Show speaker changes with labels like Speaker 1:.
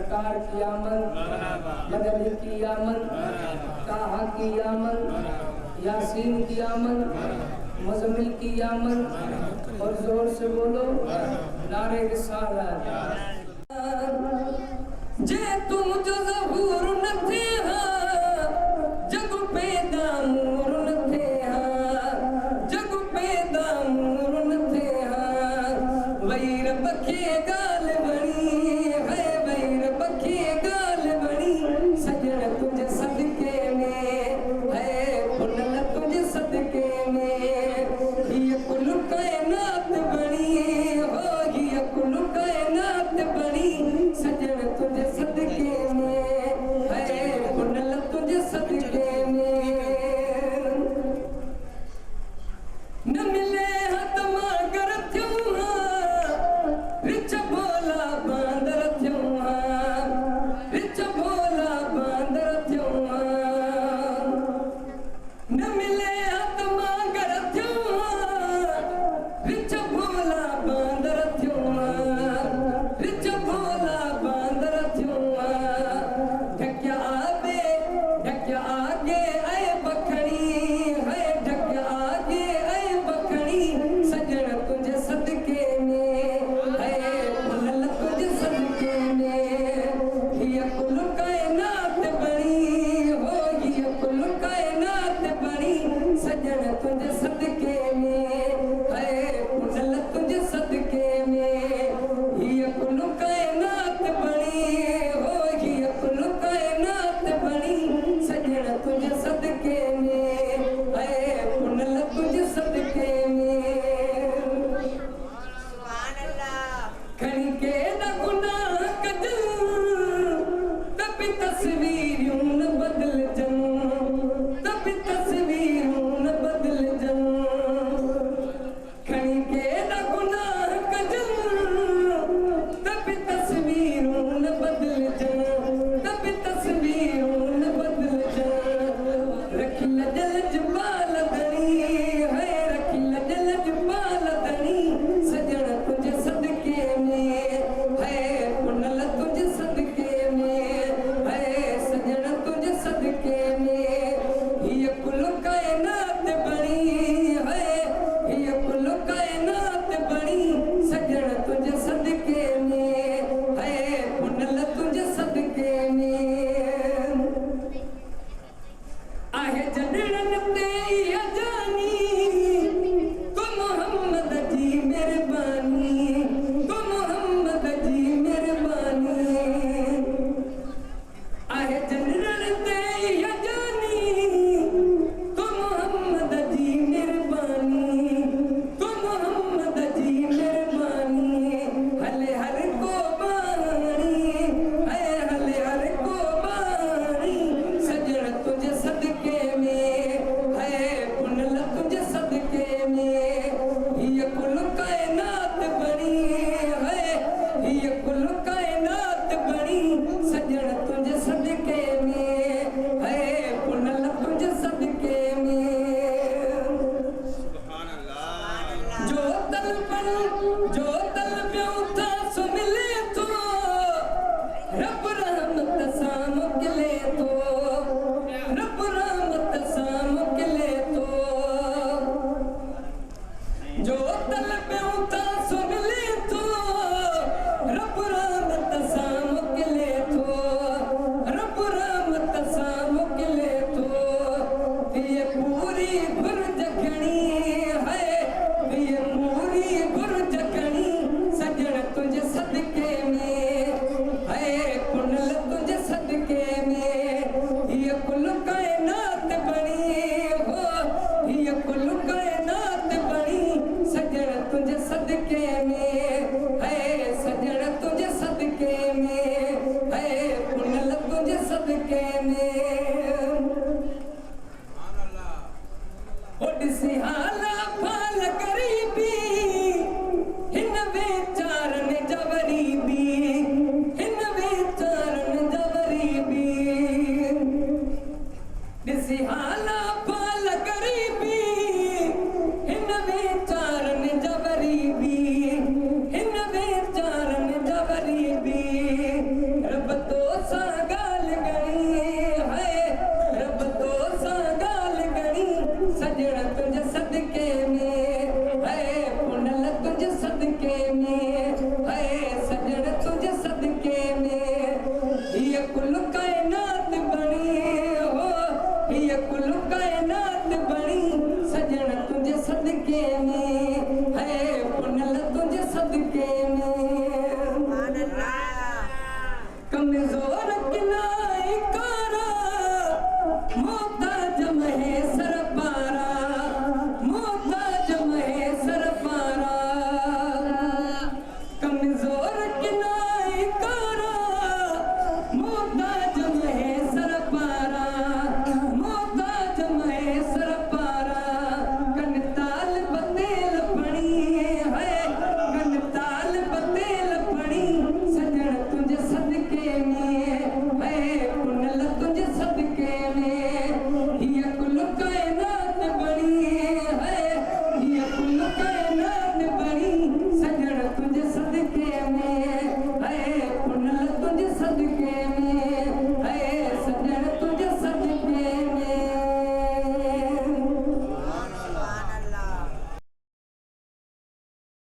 Speaker 1: सरकार की आमद, मदनी की आमद, ताहा की आमद, यासीन की आमद, मुज़म्मिल की आमद। और जोर से बोलो नारे रिसालत। जे तुम जो ज़हूर न थे जग पैदा मूर न थे जग पैदा मूर न थे वैर बखे गाल बनी है वैर बखे गाल बनी सजन तुझे सदके में है पुनल तुझे सदके में ये कुल कायनात बनी हो ये कुल कायनात बनी सजन तुझे सदके में है पुनल तुझे सदके में न मिले हथ मागर थ्यूं रिच भोला बांदर थ्यूं रिच भोला बांदर थ्यूं न मिले हथ मागर थ्यूं रिच भोला बांदर थ्यूं रिच भोला बांदर थ्यूं ढक्या आगे ऐ बखड़ी है ढक्या आगे ऐ बखड़ी सजन तुझे सदके में है पुनल तुझे सदके में ये कुल कायनात बनी हो ये कुल कायनात बनी सजन तुझे सदके में है पुनल तुझे सदके में ये कुल कायनात बनी हो ये कुल कायनात बनी सजन तुझे सदके में है पुनल तुझे सदके में खड़ी के न गुनाह कजल तभी तस्वीरूं न बदल जन तभी तस्वीरूं न बदल जन खड़ी के न गुनाह कजल तभी तस्वीरूं न बदल जन तभी तस्वीरूं न बदल जन रखी लजल जबाल धनी है रखी लजल जबाल धनी सजन तुझे सदके में है पुनल तुझे सदके में है सजन तुझे सदके में ये कुल कायनात बनी है ये कुल कायनात बनी सजन तुझे सदके में है पुनल तुझे सदके में आहे जडड़न ते अजानी तो मोहम्मद जी मेहरबानी तो मोहम्मद जी मेहरबानी आहे जडड़न ते अजानी तो मोहम्मद जी मेहरबानी तो मोहम्मद जी मेहरबानी हले हर को बानी है हले हर को बानी सजन तुझे सदके में है पुनल तुझे सदके में ये कुल कायनात बनी है ये कुल कायनात बनी सजन तुझे सदके में है पुनल तुझे सदके में जो तल प्योता सो मिले तो रब रहमत सा मोकले तो रब रहमत सा मोकले तो जो तल प्यो